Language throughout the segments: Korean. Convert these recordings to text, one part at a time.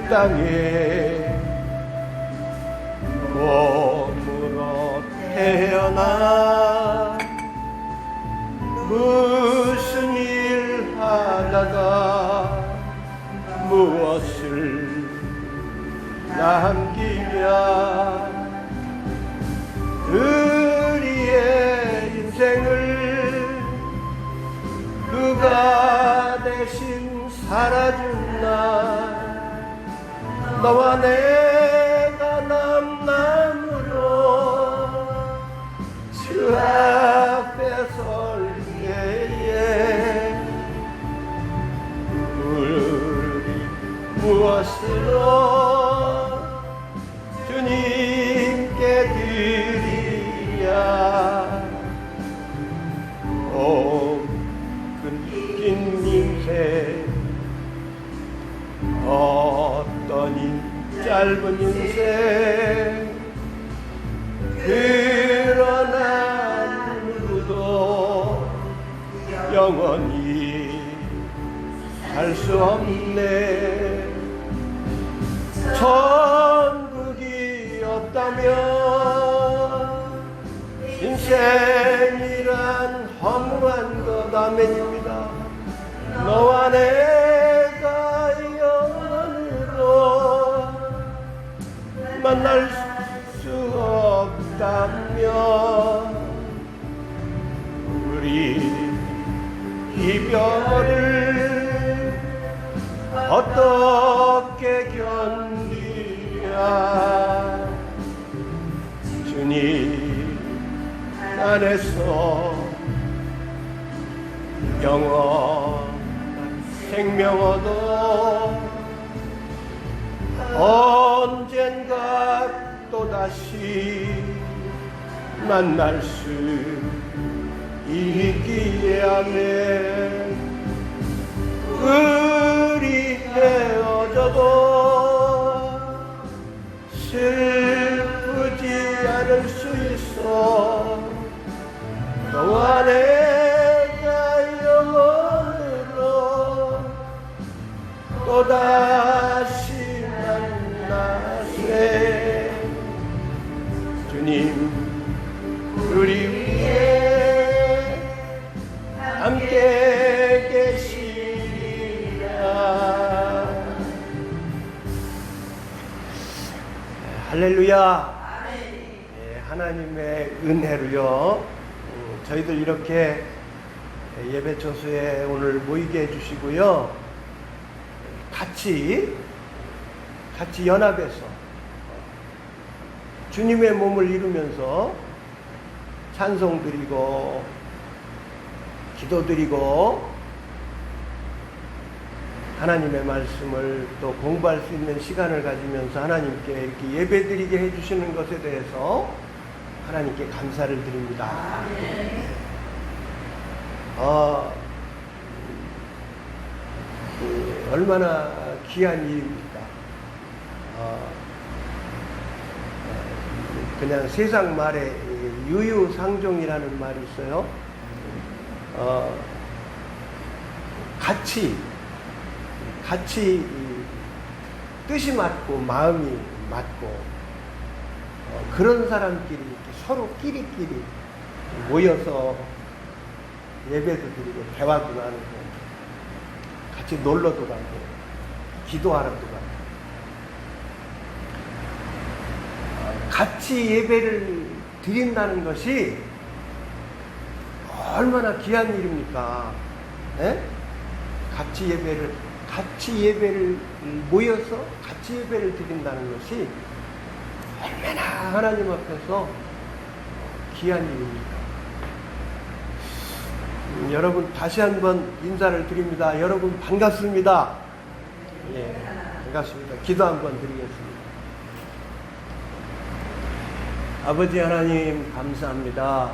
땅에 몸으로 태어나 무슨 일 하다가 무엇을 남기랴. 우리의 인생을 누가 대신 살아준나. 너와 내가 남남으로 주 앞에 설 때에 우리 무엇으로 주님께 드리랴. 오 끊긴 인생, 어떤 짧은 인생, 그러나 누구도 영원히 살 수 없네. 천국이 없다면 인생이란 허무한 것. 아멘입니다. 너와 내가 영원으로 만날 수 없다면 우리 이별을 어떻게 견디랴. 주님 안에서 영원한 생명 얻어 언젠가 또다시 만날 수 있기에. 아멘. 우리 헤어져도 슬프지 않을 수 있어. 너와 내가 영원으로 또다시 만나세. 주님 우리 위에 함께 계시리라. 할렐루야. 하나님의 은혜로요, 저희들 이렇게 예배 초소에 오늘 모이게 해주시고요, 같이 연합해서 주님의 몸을 이루면서 찬송 드리고 기도 드리고 하나님의 말씀을 또 공부할 수 있는 시간을 가지면서 하나님께 이렇게 예배 드리게 해주시는 것에 대해서 하나님께 감사를 드립니다. 얼마나 귀한 일입니까? 그냥 세상 말에 유유상종이라는 말이 있어요. 같이 뜻이 맞고 마음이 맞고 그런 사람끼리 서로 끼리끼리 모여서 예배도 드리고 대화도 나누고 같이 놀러도 가고 기도하러도 가고 같이 예배를 드린다는 것이 얼마나 귀한 일입니까? 에? 같이 예배를 모여서 같이 예배를 드린다는 것이 얼마나 하나님 앞에서 귀한 일입니까? 여러분 다시 한번 인사를 드립니다. 여러분 반갑습니다. 예, 반갑습니다. 기도 한번 드리겠습니다. 아버지 하나님 감사합니다.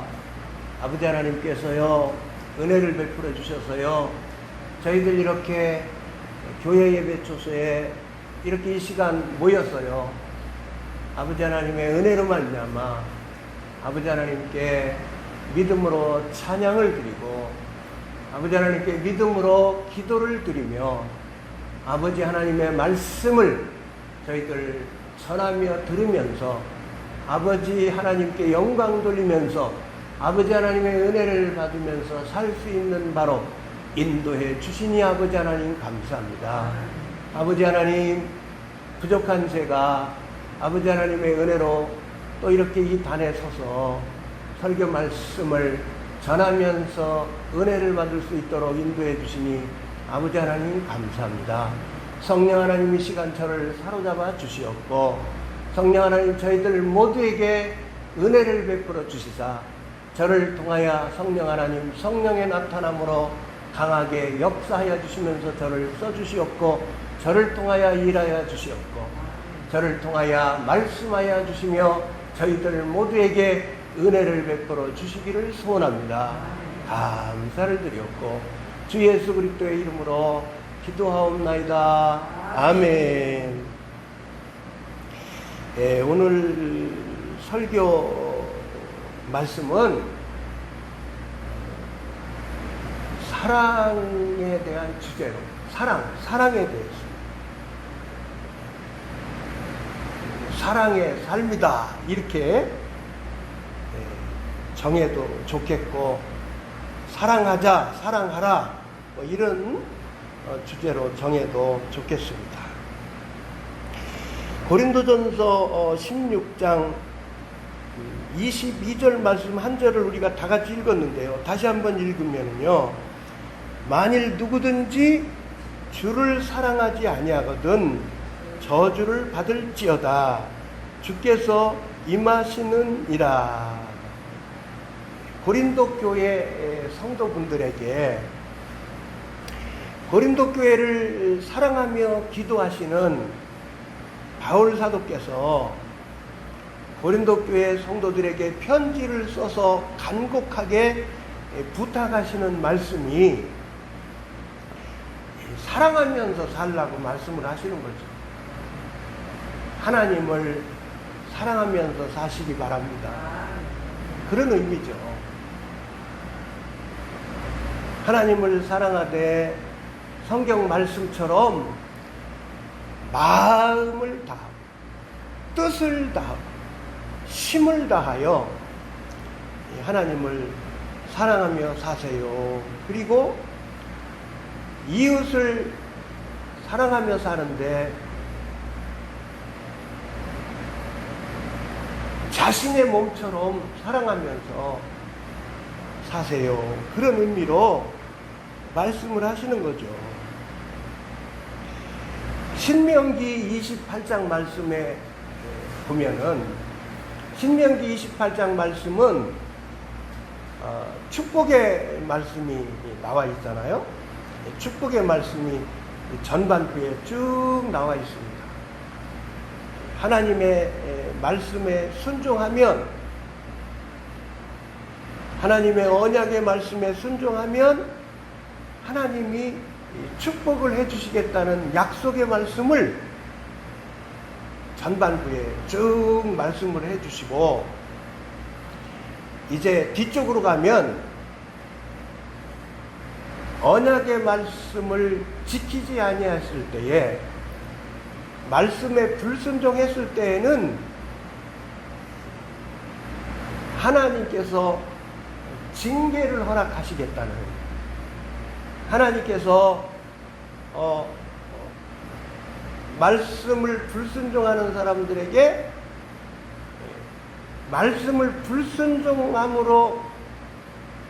아버지 하나님께서요 은혜를 베풀어 주셔서요 저희들 이렇게 교회 예배 초소에 이렇게 이 시간 모였어요. 아버지 하나님의 은혜로 말미암아 아버지 하나님께 믿음으로 찬양을 드리고 아버지 하나님께 믿음으로 기도를 드리며 아버지 하나님의 말씀을 저희들 전하며 들으면서 아버지 하나님께 영광 돌리면서 아버지 하나님의 은혜를 받으면서 살 수 있는 바로 인도해 주시니 아버지 하나님 감사합니다. 아버지 하나님, 부족한 제가 아버지 하나님의 은혜로 또 이렇게 이 단에 서서 설교 말씀을 전하면서 은혜를 받을 수 있도록 인도해 주시니 아버지 하나님 감사합니다. 성령 하나님 이 시간처를 사로잡아 주시옵고 성령 하나님 저희들 모두에게 은혜를 베풀어 주시사 저를 통하여 성령 하나님 성령의 나타남으로 강하게 역사하여 주시면서 저를 써주시옵고 저를 통하여 일하여 주시옵고 저를 통하여 말씀하여 주시며 저희들 모두에게 은혜를 베풀어 주시기를 소원합니다. 감사를 드렸고 주 예수 그리스도의 이름으로 기도하옵나이다. 아멘. 네, 오늘 설교 말씀은 사랑에 대한 주제로 사랑에 대해서 사랑의 삶이다 이렇게 정해도 좋겠고 사랑하자 사랑하라 뭐 이런 주제로 정해도 좋겠습니다. 고린도전서 16장 22절 말씀 한 절을 우리가 다 같이 읽었는데요. 다시 한번 읽으면요. 만일 누구든지 주를 사랑하지 아니하거든 저주를 받을지어다. 주께서 임하시느니라. 고린도 교회 성도분들에게 고린도 교회를 사랑하며 기도하시는 바울 사도께서 고린도 교회 성도들에게 편지를 써서 간곡하게 부탁하시는 말씀이 사랑하면서 살라고 말씀을 하시는 거죠. 하나님을 사랑하면서 사시기 바랍니다. 그런 의미죠. 하나님을 사랑하되 성경 말씀처럼 마음을 다하고 뜻을 다하고 힘을 다하여 하나님을 사랑하며 사세요. 그리고 이웃을 사랑하며 사는데 자신의 몸처럼 사랑하면서 사세요. 그런 의미로 말씀을 하시는 거죠. 신명기 28장 말씀에 보면은 신명기 28장 말씀은 축복의 말씀이 나와 있잖아요. 축복의 말씀이 전반부에 쭉 나와 있습니다. 하나님의 말씀에 순종하면 하나님의 언약의 말씀에 순종하면 하나님이 축복을 해주시겠다는 약속의 말씀을 전반부에 쭉 말씀을 해주시고 이제 뒤쪽으로 가면 언약의 말씀을 지키지 아니했을 때에 말씀에 불순종했을 때에는 하나님께서 징계를 허락하시겠다는 하나님께서 말씀을 불순종하는 사람들에게 말씀을 불순종함으로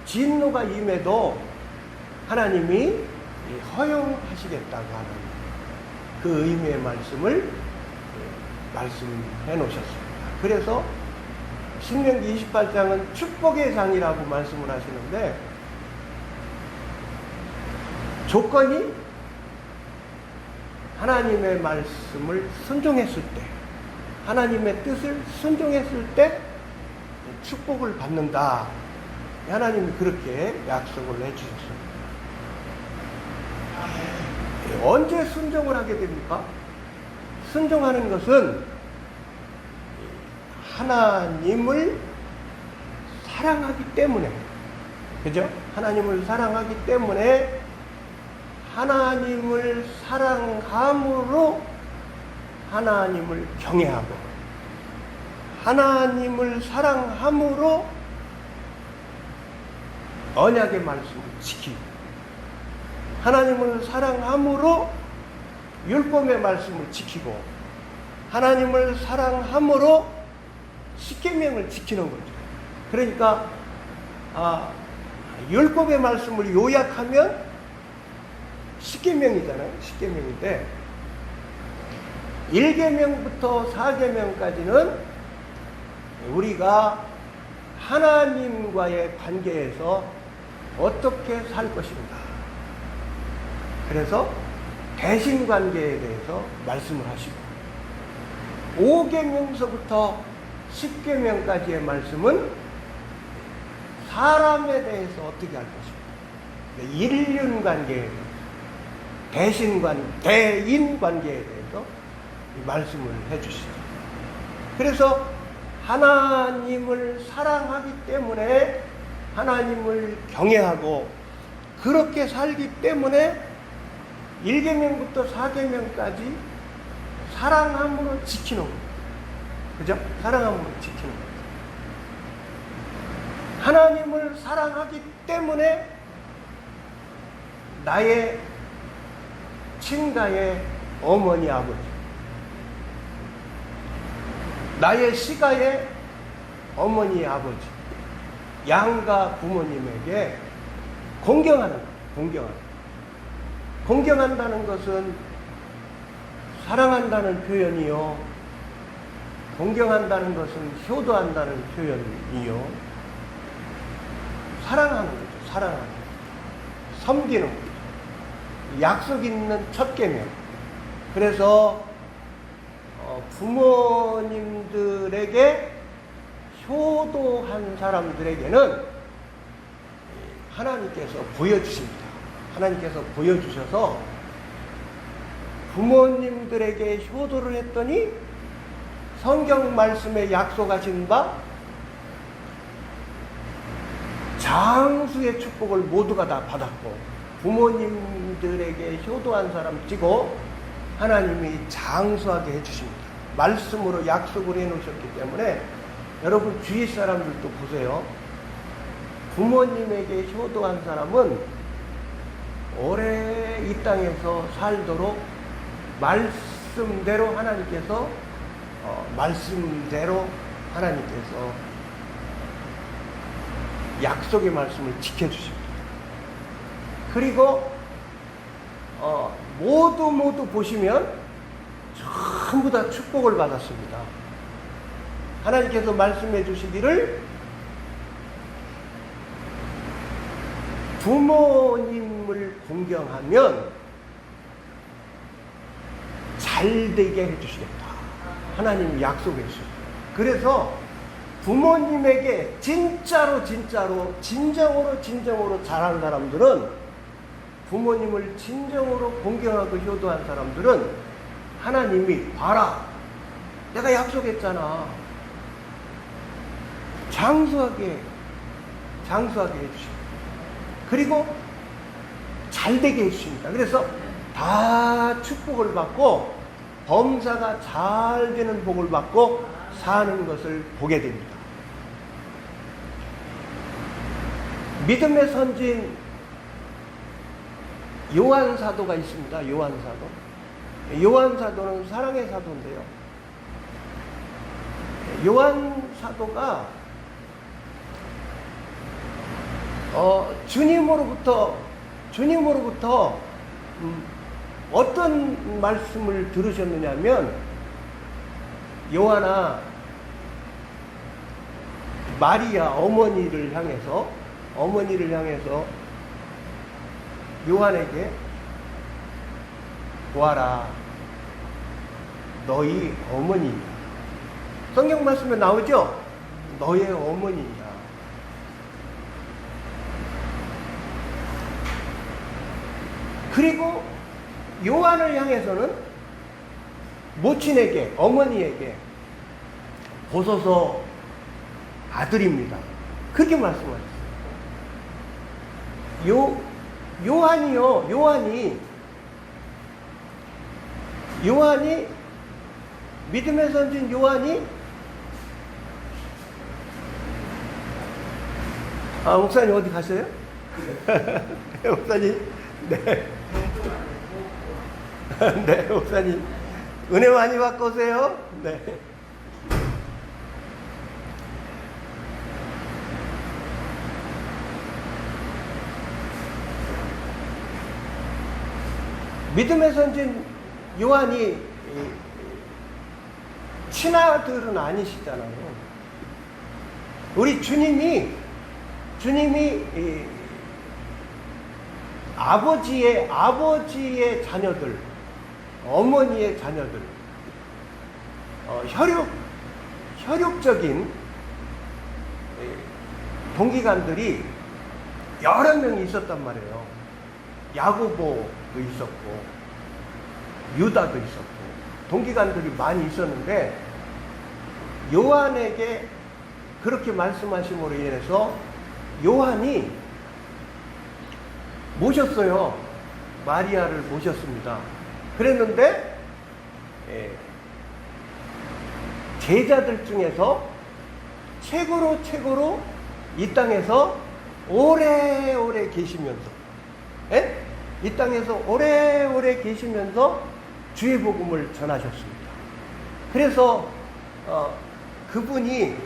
진노가 임해도 하나님이 허용하시겠다고 하는 그 의미의 말씀을 말씀해 놓으셨습니다. 그래서 신명기 28장은 축복의 장이라고 말씀을 하시는데 조건이 하나님의 말씀을 순종했을 때 하나님의 뜻을 순종했을 때 축복을 받는다. 하나님이 그렇게 약속을 해주셨습니다. 언제 순종을 하게 됩니까? 순종하는 것은 하나님을 사랑하기 때문에, 그죠? 하나님을 사랑하기 때문에 하나님을 사랑함으로 하나님을 경외하고 하나님을 사랑함으로 언약의 말씀을 지키고 하나님을 사랑함으로 율법의 말씀을 지키고 하나님을 사랑함으로 십계명을 지키는 거죠. 그러니까 율법의 말씀을 요약하면 십계명이잖아요. 십계명인데 1계명부터 4계명까지는 우리가 하나님과의 관계에서 어떻게 살 것인가. 그래서 대신관계에 대해서 말씀을 하시고 5계명서부터 10계명까지의 말씀은 사람에 대해서 어떻게 할 것인가. 인륜관계에 대해서 대인관계에 대해서 말씀을 해주시죠. 그래서 하나님을 사랑하기 때문에 하나님을 경외하고 그렇게 살기 때문에 1계명부터 4계명까지 사랑함으로 지키는 거예요. 그죠? 사랑함으로 지키는 거예요. 하나님을 사랑하기 때문에 나의 친가의 어머니 아버지, 나의 시가의 어머니 아버지, 양가 부모님에게 공경하는 거예요. 공경한다는 것은 사랑한다는 표현이요. 공경한다는 것은 효도한다는 표현이요. 사랑하는 거죠. 사랑하는 거죠. 섬기는 거죠. 약속 있는 첫 계명. 그래서 부모님들에게 효도한 사람들에게는 하나님께서 보여주십니다. 하나님께서 보여주셔서 부모님들에게 효도를 했더니 성경 말씀에 약속하신 바 장수의 축복을 모두가 다 받았고 부모님들에게 효도한 사람 치고 하나님이 장수하게 해주십니다. 말씀으로 약속을 해놓으셨기 때문에 여러분 주위 사람들도 보세요. 부모님에게 효도한 사람은 오래 이 땅에서 살도록 말씀대로 하나님께서 약속의 말씀을 지켜주십니다. 그리고 모두 보시면 전부 다 축복을 받았습니다. 하나님께서 말씀해 주시기를 부모님을 공경하면 잘되게 해주시겠다. 하나님이 약속해 주셨어요. 그래서 부모님에게 진정으로 잘한 사람들은 부모님을 진정으로 공경하고 효도한 사람들은 하나님이 봐라. 내가 약속했잖아. 장수하게 해주시고 그리고 잘되게 해주십니다. 그래서 다 축복을 받고 범사가 잘 되는 복을 받고 사는 것을 보게 됩니다. 믿음의 선진 요한 사도가 있습니다. 요한 사도는 사랑의 사도인데요. 요한 사도가 주님으로부터 어떤 말씀을 들으셨느냐면 요한아 마리아 어머니를 향해서 요한에게 보아라 너희 어머니냐. 성경 말씀에 나오죠? 너의 어머니냐. 그리고 요한을 향해서는 모친에게 어머니에게 보소서 아들입니다. 그렇게 말씀하셨어요. 요한이 믿음의 선진 요한이 목사님 어디 가세요? 목사님, 네. 네, 목사님. 은혜 많이 받고 오세요. 네. 믿음의 선진 요한이 친아들은 아니시잖아요. 우리 주님이 아버지의 자녀들, 어머니의 자녀들, 혈육적인 동기간들이 여러 명이 있었단 말이에요. 야고보도 있었고, 유다도 있었고, 동기간들이 많이 있었는데, 요한에게 그렇게 말씀하심으로 인해서 요한이 모셨어요. 마리아를 모셨습니다. 그랬는데 제자들 중에서 최고로 이 땅에서 오래오래 계시면서 이 땅에서 오래오래 계시면서 주의 복음을 전하셨습니다. 그래서 그분이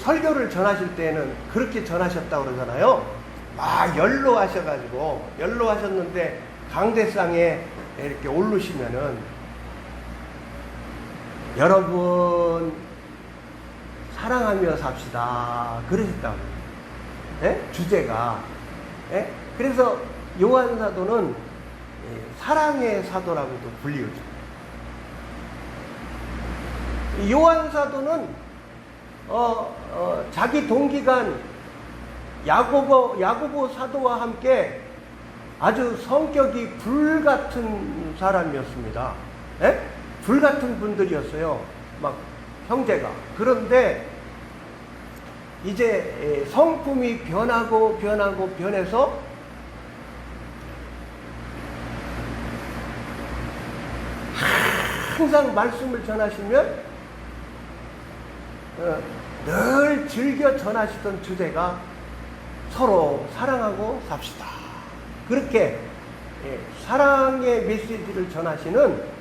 설교를 전하실 때는 그렇게 전하셨다고 그러잖아요. 막 연로하셨는데 강대상에 이렇게 오르시면은 여러분 사랑하며 삽시다 그러셨다고. 주제가. 그래서 요한 사도는 사랑의 사도라고도 불리우죠. 요한 사도는 자기 동기간 야고보 사도와 함께 아주 성격이 불같은 사람이었습니다. 불같은 분들이었어요. 막 형제가. 그런데 이제 성품이 변해서 항상 말씀을 전하시면 늘 즐겨 전하시던 주제가 서로 사랑하고 삽시다. 그렇게 사랑의 메시지를 전하시는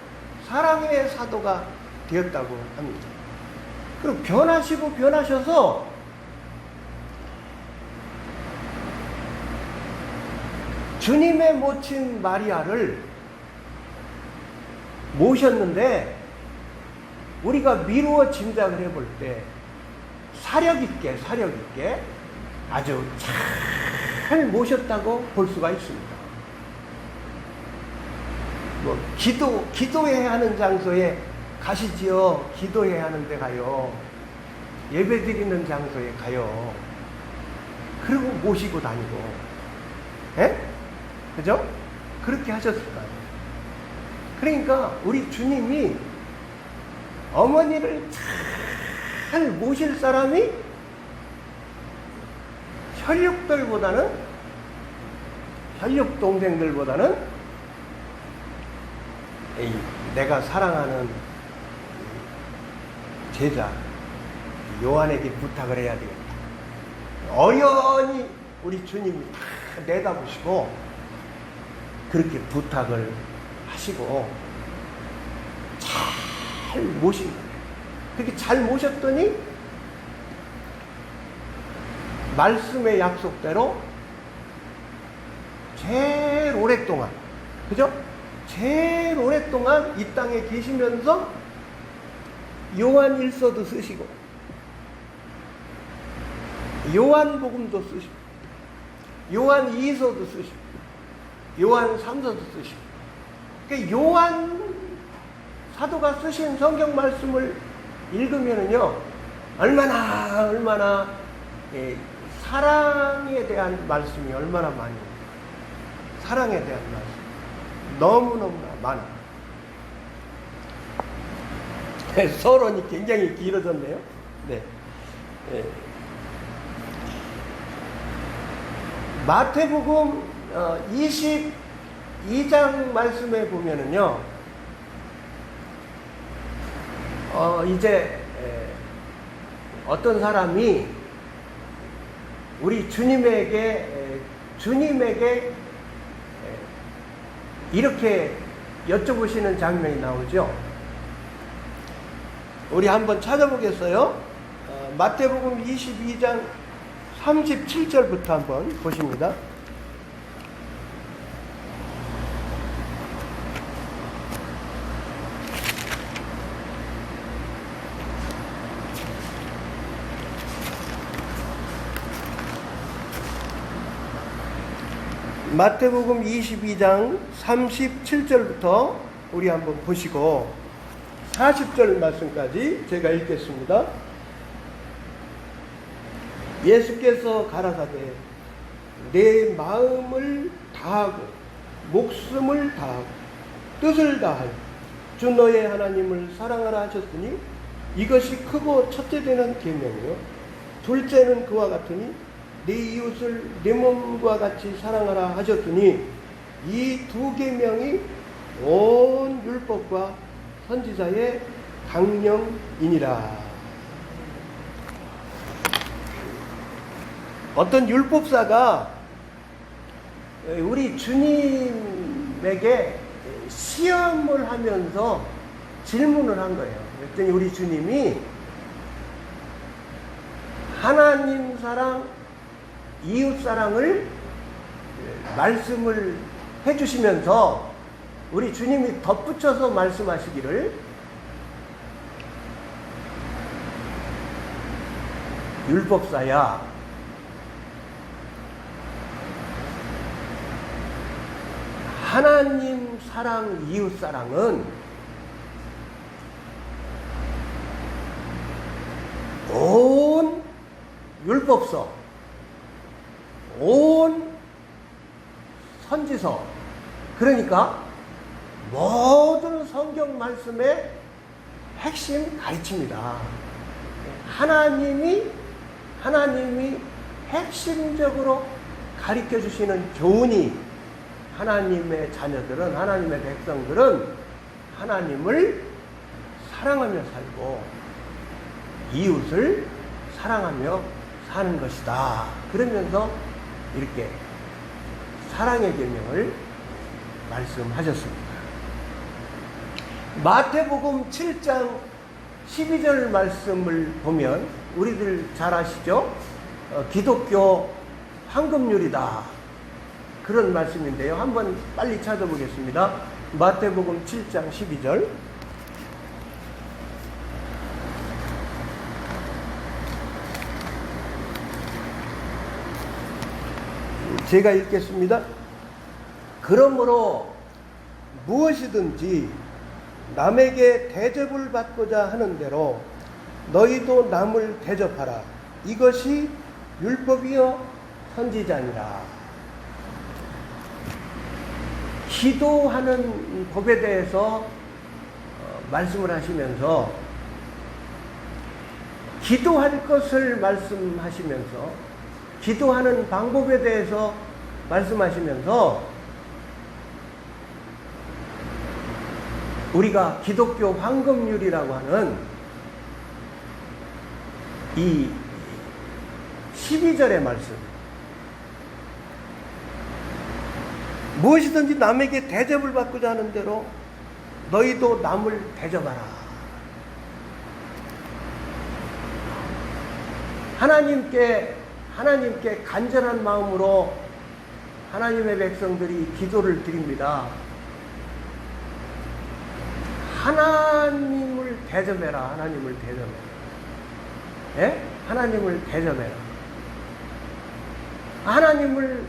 사랑의 사도가 되었다고 합니다. 그리고 변하셔서 주님의 모친 마리아를 모셨는데 우리가 미루어 짐작을 해볼 때 사력 있게 아주 잘 모셨다고 볼 수가 있습니다. 뭐 기도해야 하는 장소에 가시지요. 기도해야 하는 데 가요. 예배 드리는 장소에 가요. 그리고 모시고 다니고. 그죠? 그렇게 하셨을 거예요. 그러니까 우리 주님이 어머니를 잘 모실 사람이 혈육 동생들보다는 내가 사랑하는 제자 요한에게 부탁을 해야 되겠다. 어연히 우리 주님이 다 내다보시고 그렇게 부탁을 하시고 잘 모신 거예요. 그렇게 잘 모셨더니 말씀의 약속대로 제일 오랫동안, 그죠? 제일 오랫동안 이 땅에 계시면서 요한 1서도 쓰시고 요한복음도 쓰시고 요한 2서도 쓰시고 요한 3서도 쓰시고 그러니까 요한 사도가 쓰신 성경 말씀을 읽으면은요 얼마나 사랑에 대한 말씀이 얼마나 많이 옵니다. 사랑에 대한 말씀 너무너무 많아. 서론이 굉장히 길어졌네요. 네. 마태복음 22장 말씀에 보면은요 이제 어떤 사람이 우리 주님에게 이렇게 여쭤보시는 장면이 나오죠. 우리 한번 찾아보겠어요. 마태복음 22장 37절부터 한번 보십니다. 마태복음 22장 37절부터 우리 한번 보시고 40절 말씀까지 제가 읽겠습니다. 예수께서 가라사대 내 마음을 다하고 목숨을 다하고 뜻을 다하여 주 너의 하나님을 사랑하라 하셨으니 이것이 크고 첫째 되는 계명이요 둘째는 그와 같으니 내 이웃을 내 몸과 같이 사랑하라 하셨으니 이 두 계명이 온 율법과 선지자의 강령이니라. 어떤 율법사가 우리 주님에게 시험을 하면서 질문을 한 거예요. 그랬더니 우리 주님이 하나님 사랑, 이웃 사랑을 말씀을 해주시면서 우리 주님이 덧붙여서 말씀하시기를 율법사야 하나님 사랑, 이웃 사랑은 온 율법서, 온 선지서, 그러니까 모든 성경 말씀의 핵심 가르칩니다. 하나님이 핵심적으로 가르쳐 주시는 교훈이 하나님의 자녀들은, 하나님의 백성들은 하나님을 사랑하며 살고 이웃을 사랑하며 사는 것이다. 그러면서 이렇게 사랑의 계명을 말씀하셨습니다. 마태복음 7장 12절 말씀을 보면 우리들 잘 아시죠? 기독교 황금률이다. 그런 말씀인데요. 한번 빨리 찾아보겠습니다. 마태복음 7장 12절. 제가 읽겠습니다. 그러므로 무엇이든지 남에게 대접을 받고자 하는 대로 너희도 남을 대접하라. 이것이 율법이요 선지자니라. 기도하는 법에 대해서 말씀을 하시면서 기도할 것을 말씀하시면서 기도하는 방법에 대해서 말씀하시면서 우리가 기독교 황금률이라고 하는 이 12절의 말씀, 무엇이든지 남에게 대접을 받고자 하는 대로 너희도 남을 대접하라. 하나님께 간절한 마음으로 하나님의 백성들이 기도를 드립니다. 하나님을 대접해라. 하나님을 대접해라. 예? 하나님을 대접해라. 하나님을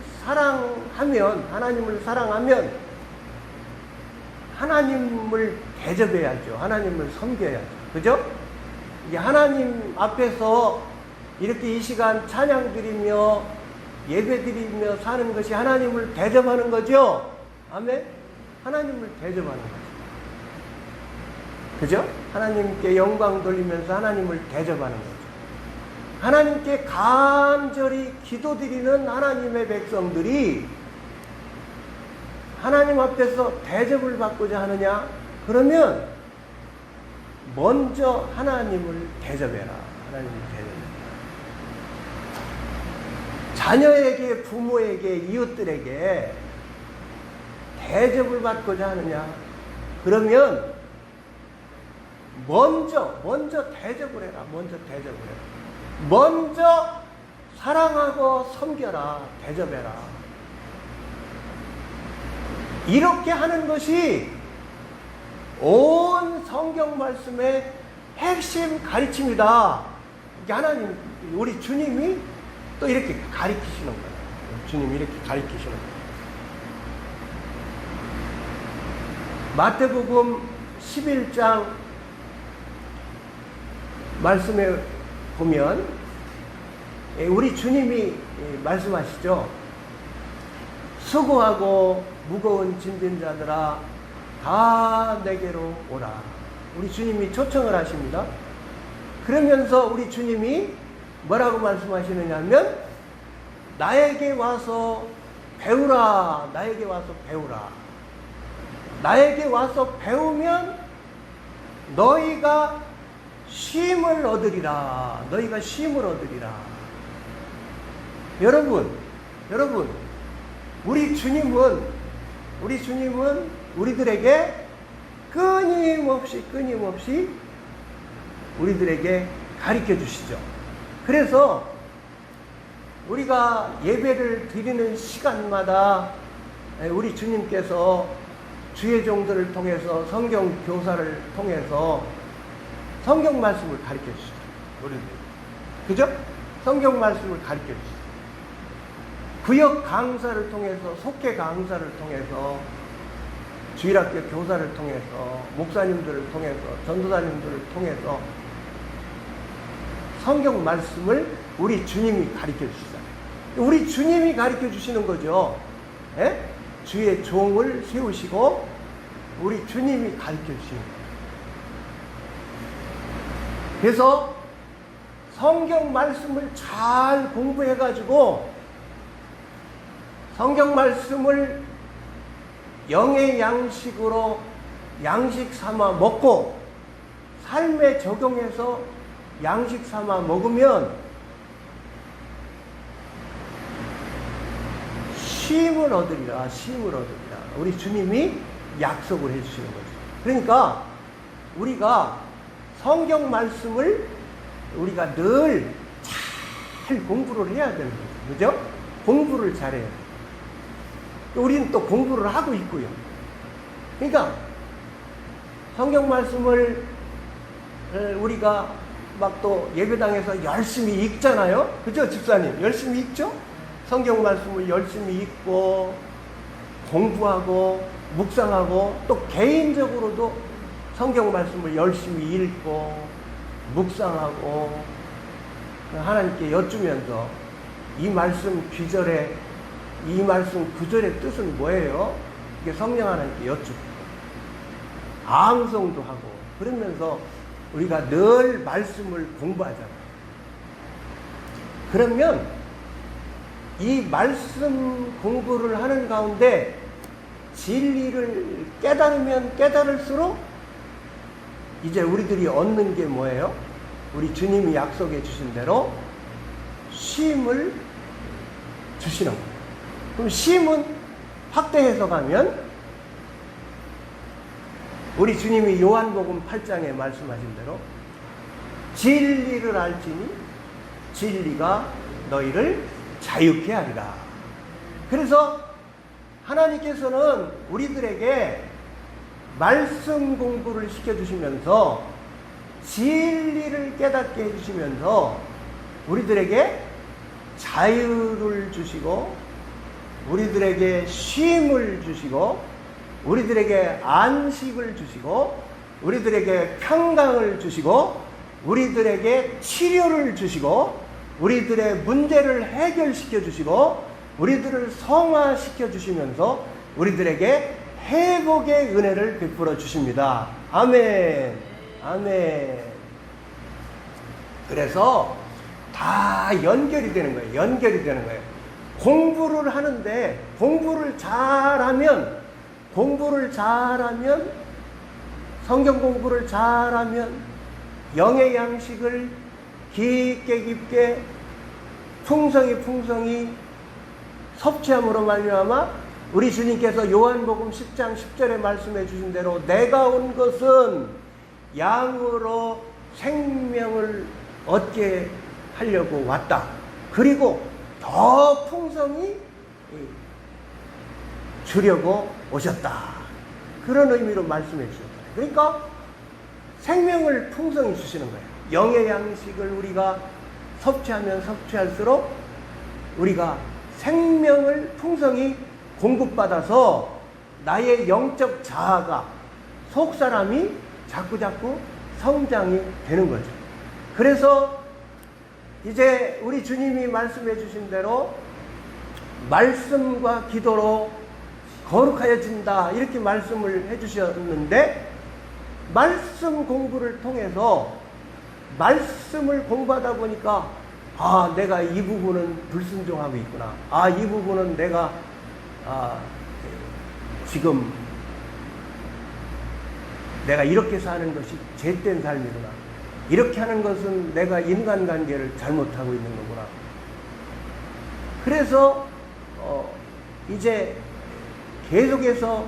사랑하면 하나님을 대접해야죠. 하나님을 섬겨야죠. 그죠? 이게 하나님 앞에서 이렇게 이 시간 찬양 드리며 예배 드리며 사는 것이 하나님을 대접하는 거죠. 아멘? 하나님을 대접하는 거죠. 그죠? 하나님께 영광 돌리면서 하나님을 대접하는 거죠. 하나님께 간절히 기도드리는 하나님의 백성들이 하나님 앞에서 대접을 받고자 하느냐? 그러면 먼저 하나님을 대접해라. 하나님을 대접해라. 자녀에게, 부모에게, 이웃들에게 대접을 받고자 하느냐? 그러면 먼저 대접을 해라. 먼저 대접을 해라. 먼저 사랑하고 섬겨라. 대접해라. 이렇게 하는 것이 온 성경 말씀의 핵심 가르침이다. 이게 하나님, 우리 주님이 또 이렇게 가르치시는 거예요. 주님이 이렇게 가르치시는 거예요. 마태복음 11장 말씀에 보면 우리 주님이 말씀하시죠. 수고하고 무거운 짐진 자들아 다 내게로 오라. 우리 주님이 초청을 하십니다. 그러면서 우리 주님이 뭐라고 말씀하시느냐 하면 나에게 와서 배우라. 나에게 와서 배우라. 나에게 와서 배우면 너희가 쉼을 얻으리라. 너희가 쉼을 얻으리라. 여러분, 우리 주님은 우리들에게 끊임없이 우리들에게 가르쳐 주시죠. 그래서 우리가 예배를 드리는 시간마다 우리 주님께서 주의 종들을 통해서 성경 교사를 통해서 성경 말씀을 가르쳐 주시죠. 우리들. 그죠? 성경 말씀을 가르쳐 주시죠. 구역 강사를 통해서, 속회 강사를 통해서, 주일학교 교사를 통해서, 목사님들을 통해서, 전도사님들을 통해서 성경 말씀을 우리 주님이 가르쳐 주시잖아요. 우리 주님이 가르쳐 주시는 거죠. 예? 주의 종을 세우시고 우리 주님이 가르쳐 주시는 거예요. 그래서 성경 말씀을 잘 공부해가지고 성경 말씀을 영의 양식으로 양식 삼아 먹고 삶에 적용해서 양식 삼아 먹으면 쉼을 얻으리라. 우리 주님이 약속을 해주시는 거죠. 그러니까 우리가 성경 말씀을 우리가 늘 잘 공부를 해야 되는 거죠. 그죠? 공부를 잘해야 돼요. 우리는 또 공부를 하고 있고요. 그러니까 성경 말씀을 우리가 막 또 예배당에서 열심히 읽잖아요. 그죠? 집사님 열심히 읽죠? 성경 말씀을 열심히 읽고 공부하고 묵상하고 또 개인적으로도 성경 말씀을 열심히 읽고 묵상하고 하나님께 여쭈면서 이 말씀 귀절에 이 말씀 구절의 뜻은 뭐예요? 이게 성령 하나님께 여쭈고 암송도 하고 그러면서 우리가 늘 말씀을 공부하잖아요. 그러면 이 말씀 공부를 하는 가운데 진리를 깨달으면 깨달을수록 이제 우리들이 얻는 게 뭐예요? 우리 주님이 약속해 주신 대로 쉼을 주시는 거예요. 그럼 쉼은 확대해서 가면 우리 주님이 요한복음 8장에 말씀하신 대로 진리를 알지니 진리가 너희를 자유케 하리라. 그래서 하나님께서는 우리들에게 말씀 공부를 시켜주시면서 진리를 깨닫게 해주시면서 우리들에게 자유를 주시고 우리들에게 쉼을 주시고 우리들에게 안식을 주시고 우리들에게 평강을 주시고 우리들에게 치료를 주시고 우리들의 문제를 해결시켜 주시고 우리들을 성화시켜 주시면서 우리들에게 회복의 은혜를 베풀어 주십니다. 아멘. 아멘. 그래서 다 연결이 되는 거예요. 연결이 되는 거예요. 공부를 하는데 공부를 잘하면 성경 공부를 잘하면 영의 양식을 깊게 풍성히 섭취함으로 말미암아 우리 주님께서 요한복음 10장 10절에 말씀해 주신 대로 내가 온 것은 양으로 생명을 얻게 하려고 왔다. 그리고 더 풍성히 주려고 오셨다. 그런 의미로 말씀해 주셨다. 그러니까 생명을 풍성히 주시는 거예요. 영의 양식을 우리가 섭취하면 섭취할수록 우리가 생명을 풍성히 공급받아서 나의 영적 자아가 속사람이 자꾸 성장이 되는 거죠. 그래서 이제 우리 주님이 말씀해 주신 대로 말씀과 기도로 거룩하여진다 이렇게 말씀을 해 주셨는데, 말씀 공부를 통해서 말씀을 공부하다 보니까 내가 이 부분은 불순종하고 있구나. 이 부분은 내가 지금 내가 이렇게 사는 것이 죄된 삶이구나. 이렇게 하는 것은 내가 인간관계를 잘못하고 있는 거구나. 그래서 이제 계속해서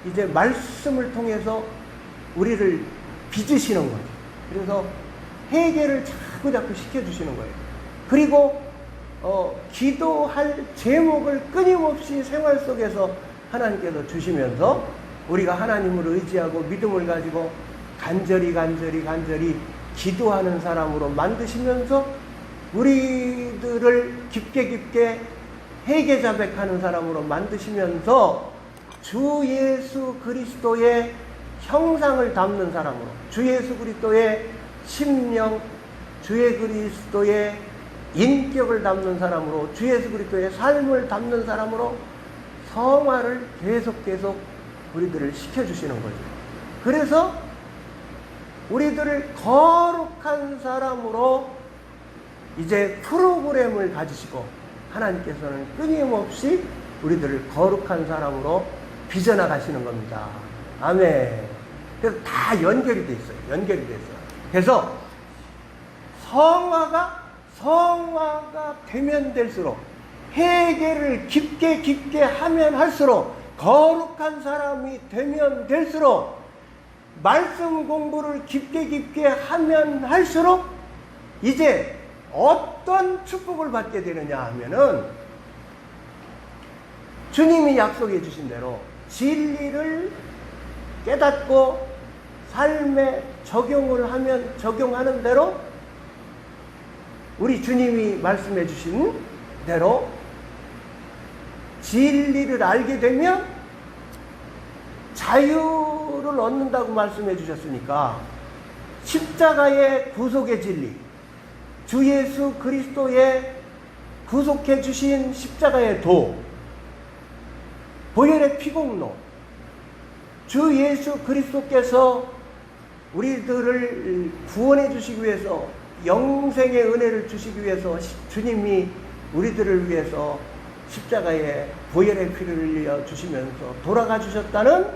이제 말씀을 통해서 우리를 빚으시는 거죠. 그래서 해결을 자꾸 시켜주시는 거예요. 그리고 기도할 제목을 끊임없이 생활 속에서 하나님께서 주시면서 우리가 하나님을 의지하고 믿음을 가지고 간절히 기도하는 사람으로 만드시면서 우리들을 깊게 회개자백하는 사람으로 만드시면서 주 예수 그리스도의 형상을 담는 사람으로, 주 예수 그리스도의 심령, 주 예수 그리스도의 인격을 담는 사람으로, 주 예수 그리스도의 삶을 담는 사람으로 성화를 계속 우리들을 시켜주시는 거죠. 그래서 우리들을 거룩한 사람으로 이제 프로그램을 가지시고 하나님께서는 끊임없이 우리들을 거룩한 사람으로 빚어나가시는 겁니다. 아멘. 그래서 다 연결이 돼 있어요. 그래서 성화가 되면 될수록, 회개를 깊게 하면 할수록, 거룩한 사람이 되면 될수록, 말씀 공부를 깊게 하면 할수록 이제 어떤 축복을 받게 되느냐 하면은 주님이 약속해 주신 대로 진리를 깨닫고 삶에 적용하는 대로, 우리 주님이 말씀해 주신 대로 진리를 알게 되면 자유를 얻는다고 말씀해 주셨으니까, 십자가의 구속의 진리, 주 예수 그리스도의 구속해 주신 십자가의 도, 보혈의 피공로, 주 예수 그리스도께서 우리들을 구원해 주시기 위해서, 영생의 은혜를 주시기 위해서 주님이 우리들을 위해서 십자가에 보혈의 피를 흘려 주시면서 돌아가 주셨다는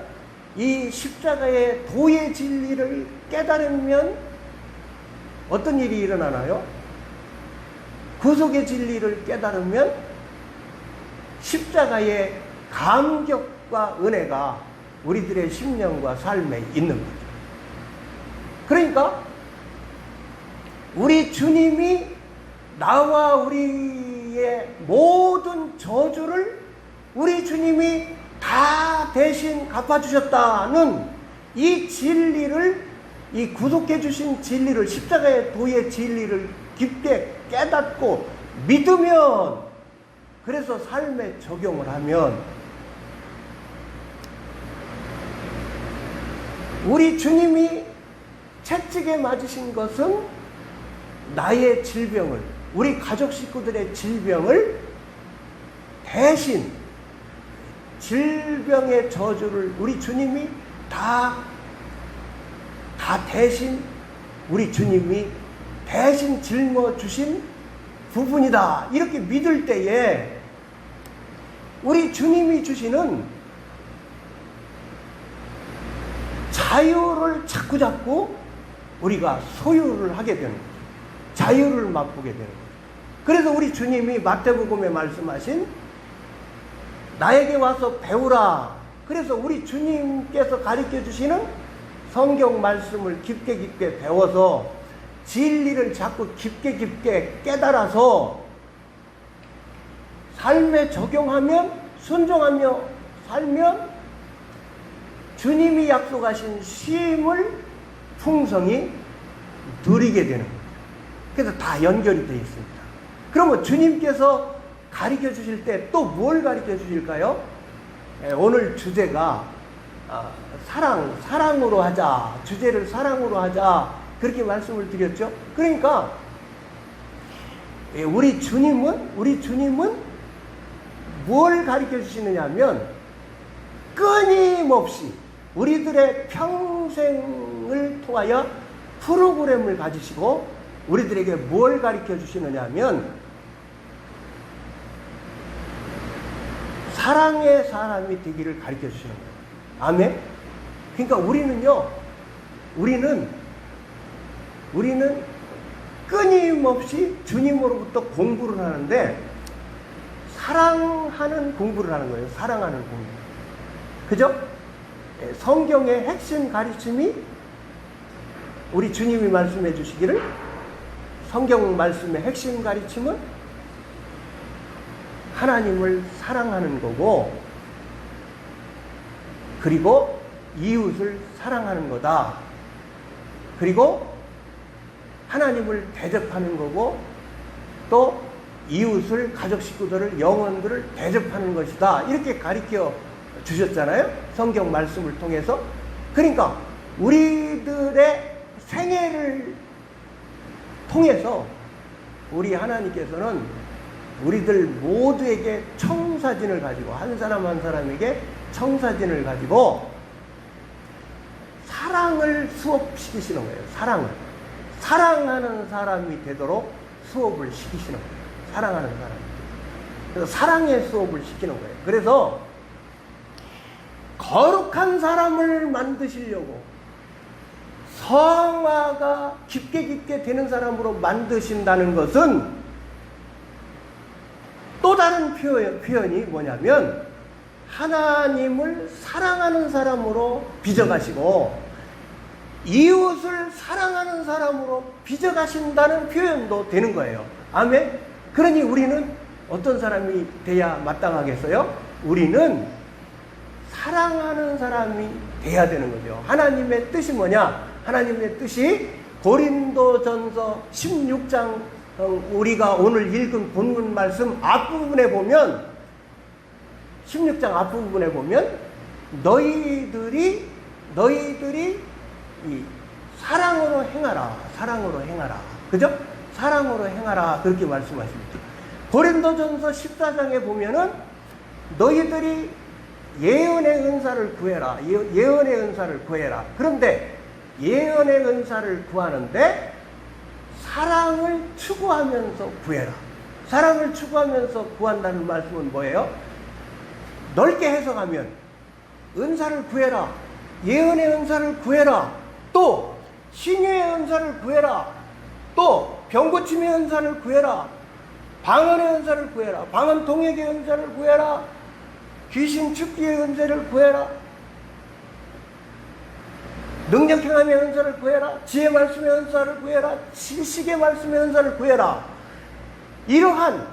이 십자가의 도의 진리를 깨달으면 어떤 일이 일어나나요? 구속의 진리를 깨달으면 십자가의 감격과 은혜가 우리들의 심령과 삶에 있는 거죠. 그러니까 우리 주님이 나와 우리의 모든 저주를 우리 주님이 다 대신 갚아주셨다는 이 진리를, 이 구속해 주신 진리를, 십자가의 도의 진리를 깊게 깨닫고 믿으면, 그래서 삶에 적용을 하면 우리 주님이 채찍에 맞으신 것은 나의 질병을, 우리 가족 식구들의 질병을 대신, 질병의 저주를 우리 주님이 다 대신, 우리 주님이 대신 짊어주신 부분이다. 이렇게 믿을 때에 우리 주님이 주시는 자유를 자꾸 우리가 소유를 하게 되는 거죠. 자유를 맛보게 되는 거죠. 그래서 우리 주님이 마태복음에 말씀하신 나에게 와서 배우라. 그래서 우리 주님께서 가르쳐 주시는 성경 말씀을 깊게 배워서 진리를 자꾸 깊게 깨달아서 삶에 적용하면, 순종하며 살면 주님이 약속하신 쉼을 풍성히 누리게 되는 거예요. 그래서 다 연결이 되어 있습니다. 그러면 주님께서 가르쳐 주실 때 또 뭘 가르쳐 주실까요? 오늘 주제가 사랑으로 하자. 주제를 사랑으로 하자. 그렇게 말씀을 드렸죠. 그러니까 우리 주님은 뭘 가르쳐 주시느냐 하면 끊임없이 우리들의 평생을 통하여 프로그램을 가지시고 우리들에게 뭘 가르쳐 주시느냐 하면 사랑의 사람이 되기를 가르쳐 주시는 거예요. 아멘? 그러니까 우리는 끊임없이 주님으로부터 공부를 하는데 사랑하는 공부를 하는 거예요. 사랑하는 공부. 그죠? 성경의 핵심 가르침이 우리 주님이 말씀해 주시기를 성경 말씀의 핵심 가르침은 하나님을 사랑하는 거고 그리고 이웃을 사랑하는 거다. 그리고 하나님을 대접하는 거고 또 이웃을, 가족 식구들을, 영혼들을 대접하는 것이다. 이렇게 가르쳐 주셨잖아요. 성경 말씀을 통해서. 그러니까 우리들의 생애를 통해서 우리 하나님께서는 우리들 모두에게 청사진을 가지고 한 사람 한 사람에게 청사진을 가지고 사랑을 수업시키시는 거예요. 사랑하는 사람이 되도록 수업을 시키시는 거예요. 사랑하는 사람. 그래서 사랑의 수업을 시키는 거예요. 그래서 거룩한 사람을 만드시려고 성화가 깊게 되는 사람으로 만드신다는 것은 또 다른 표현이 뭐냐면 하나님을 사랑하는 사람으로 빚어가시고 이웃을 사랑하는 사람으로 빚어가신다는 표현도 되는 거예요. 아멘? 그러니 우리는 어떤 사람이 돼야 마땅하겠어요? 우리는 사랑하는 사람이 돼야 되는 거죠. 하나님의 뜻이 뭐냐? 하나님의 뜻이 고린도전서 16장 우리가 오늘 읽은 본문 말씀 앞부분에 보면 16장 앞부분에 보면 너희들이 이 사랑으로 행하라. 그죠? 사랑으로 행하라. 그렇게 말씀하십니다. 고린도전서 14장에 보면은 너희들이 예언의 은사를 구해라. 예언의 은사를 구해라. 그런데 예언의 은사를 구하는데 사랑을 추구하면서 구해라. 사랑을 추구하면서 구한다는 말씀은 뭐예요? 넓게 해석하면 은사를 구해라. 예언의 은사를 구해라. 또 신유의 은사를 구해라. 또 병고침의 은사를 구해라. 방언의 은사를 구해라. 방언 통역의 은사를 구해라. 귀신 축기의 은사를 구해라. 능력 행함의 은사를 구해라. 지혜 말씀의 은사를 구해라. 지식의 말씀의 은사를 구해라. 이러한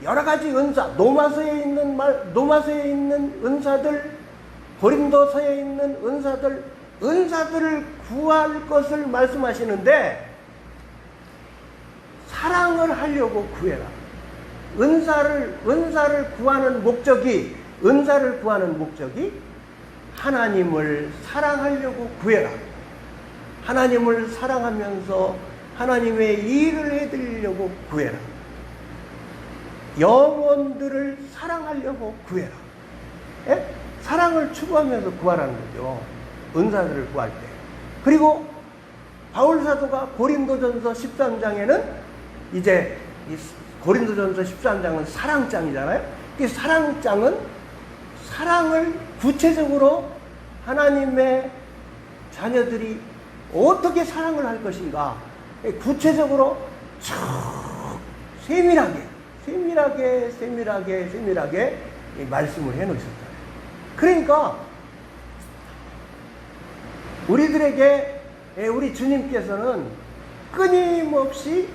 여러 가지 은사, 로마서에 있는 은사들, 고린도서에 있는 은사들을 구할 것을 말씀하시는데 사랑을 하려고 구해라. 은사를 구하는 목적이 하나님을 사랑하려고 구해라. 하나님을 사랑하면서 하나님의 일을 해드리려고 구해라. 영혼들을 사랑하려고 구해라. 예? 사랑을 추구하면서 구하라는 거죠. 은사들을 구할 때. 그리고 바울사도가 고린도전서 13장에는 이제 고린도전서 13장은 사랑장이잖아요. 그 사랑장은 사랑을 구체적으로 하나님의 자녀들이 어떻게 사랑을 할 것인가 구체적으로 쭉 세밀하게 말씀을 해놓으셨다. 그러니까 우리들에게 우리 주님께서는 끊임없이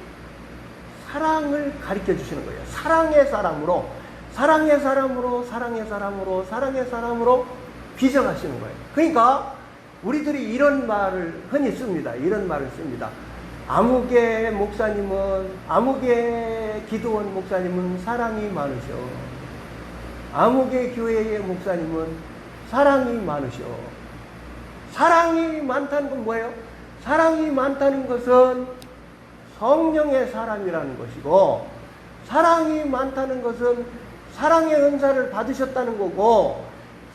사랑을 가르쳐 주시는 거예요. 사랑의 사람으로 비정하시는 거예요. 그러니까 우리들이 이런 말을 흔히 씁니다. 아무개 기도원 목사님은 사랑이 많으셔. 아무개 교회의 목사님은 사랑이 많으셔. 사랑이 많다는 건 뭐예요? 사랑이 많다는 것은 성령의 사람이라는 것이고, 사랑이 많다는 것은 사랑의 은사를 받으셨다는 거고,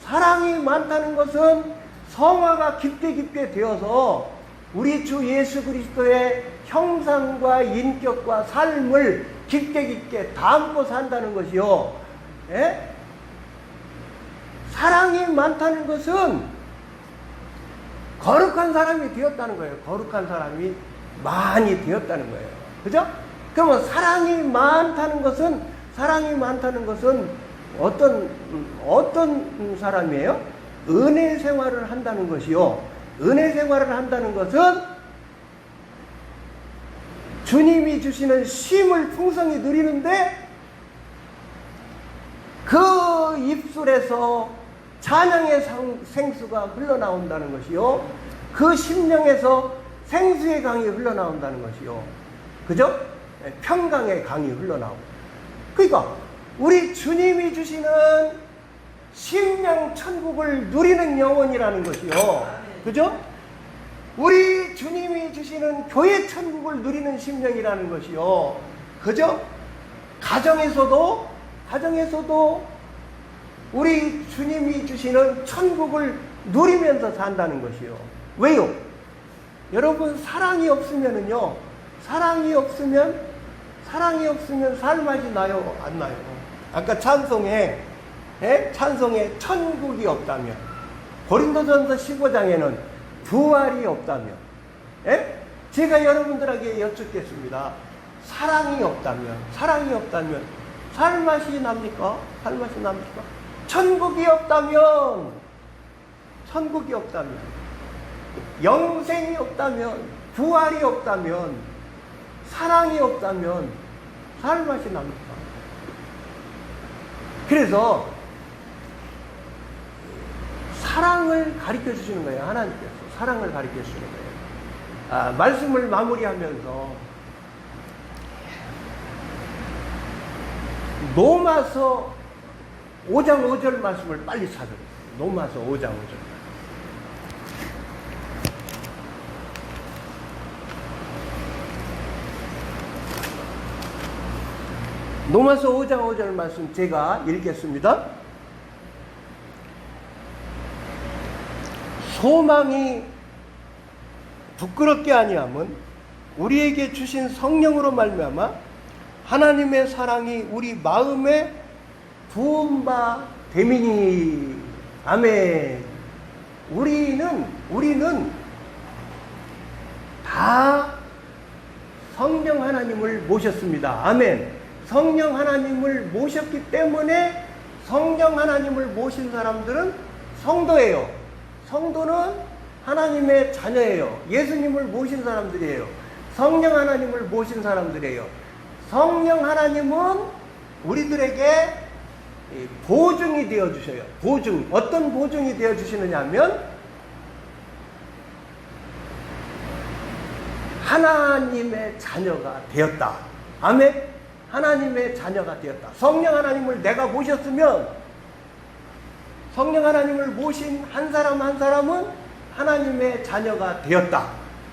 사랑이 많다는 것은 성화가 깊게 되어서 우리 주 예수 그리스도의 형상과 인격과 삶을 깊게 담고 산다는 것이요. 예? 사랑이 많다는 것은 거룩한 사람이 되었다는 거예요. 거룩한 사람이 많이 되었다는 거예요. 그죠? 그러면 사랑이 많다는 것은 어떤 사람이에요? 은혜 생활을 한다는 것이요. 은혜 생활을 한다는 것은 주님이 주시는 쉼을 풍성히 누리는데 그 입술에서 찬양의 생수가 흘러나온다는 것이요. 그 심령에서 생수의 강이 흘러나온다는 것이요. 그죠? 평강의 강이 흘러나오고. 그러니까 우리 주님이 주시는 심령 천국을 누리는 영혼이라는 것이요. 그죠? 우리 주님이 주시는 교회 천국을 누리는 심령이라는 것이요. 그죠? 가정에서도 우리 주님이 주시는 천국을 누리면서 산다는 것이요. 왜요? 여러분, 사랑이 없으면 살맛이 나요? 안 나요? 아까 찬송에 천국이 없다면, 고린도전서 15장에는 부활이 없다면, 제가 여러분들에게 여쭙겠습니다. 사랑이 없다면 살맛이 납니까? 천국이 없다면, 영생이 없다면, 부활이 없다면, 사랑이 없다면 살맛이 납니까? 그래서 사랑을 가르쳐 주시는 거예요. 하나님께서 사랑을 가르쳐 주시는 거예요. 말씀을 마무리하면서 로마서 5장 5절 말씀을 빨리 찾아보세요. 로마서 5장 5절. 로마서 5장 5절 말씀 제가 읽겠습니다. 소망이 부끄럽게 아니함은 우리에게 주신 성령으로 말미암아 하나님의 사랑이 우리 마음에 부은 바 됨이니. 아멘. 우리는 다 성령 하나님을 모셨습니다. 아멘. 성령 하나님을 모셨기 때문에 성령 하나님을 모신 사람들은 성도예요. 성도는 하나님의 자녀예요. 예수님을 모신 사람들이에요. 성령 하나님을 모신 사람들이에요. 성령 하나님은 우리들에게 보증이 되어주셔요. 보증. 어떤 보증이 되어주시느냐 하면 하나님의 자녀가 되었다. 아멘. 하나님의 자녀가 되었다. 성령 하나님을 내가 모셨으면, 성령 하나님을 모신 한 사람 한 사람은 하나님의 자녀가 되었다.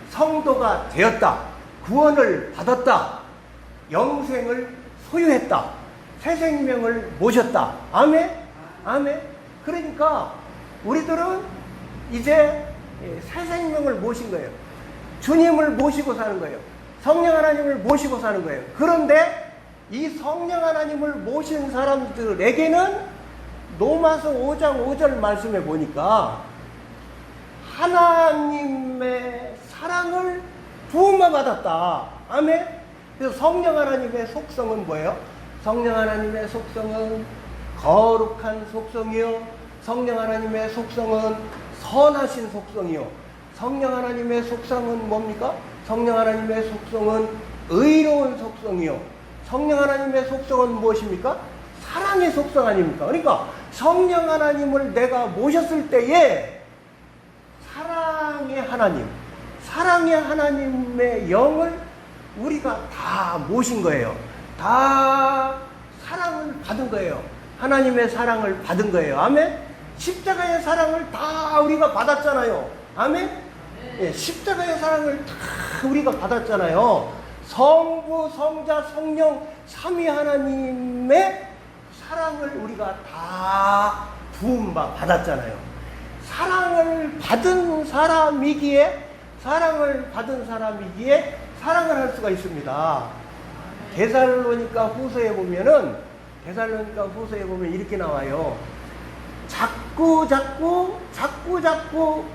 성도가 되었다. 구원을 받았다. 영생을 소유했다. 새 생명을 모셨다. 아멘? 아멘? 그러니까 우리들은 이제 새 생명을 모신 거예요. 주님을 모시고 사는 거예요. 성령 하나님을 모시고 사는 거예요. 그런데 이 성령 하나님을 모신 사람들에게는 로마서 5장 5절 말씀에 보니까 하나님의 사랑을 부음만 받았다. 아멘. 그래서 성령 하나님의 속성은 뭐예요? 성령 하나님의 속성은 거룩한 속성이요. 성령 하나님의 속성은 선하신 속성이요. 성령 하나님의 속성은 뭡니까? 성령 하나님의 속성은 의로운 속성이요. 성령 하나님의 속성은 무엇입니까? 사랑의 속성 아닙니까? 그러니까 성령 하나님을 내가 모셨을 때에 사랑의 하나님, 사랑의 하나님의 영을 우리가 다 모신 거예요. 다 사랑을 받은 거예요. 하나님의 사랑을 받은 거예요. 아멘? 십자가의 사랑을 다 우리가 받았잖아요. 아멘? 예, 십자가의 사랑을 다 우리가 받았잖아요. 성부, 성자, 성령, 삼위 하나님의 사랑을 우리가 다 부음바 받았잖아요. 사랑을 받은 사람이기에 사랑을 할 수가 있습니다. 데살로니가 후서에 보면 이렇게 나와요. 자꾸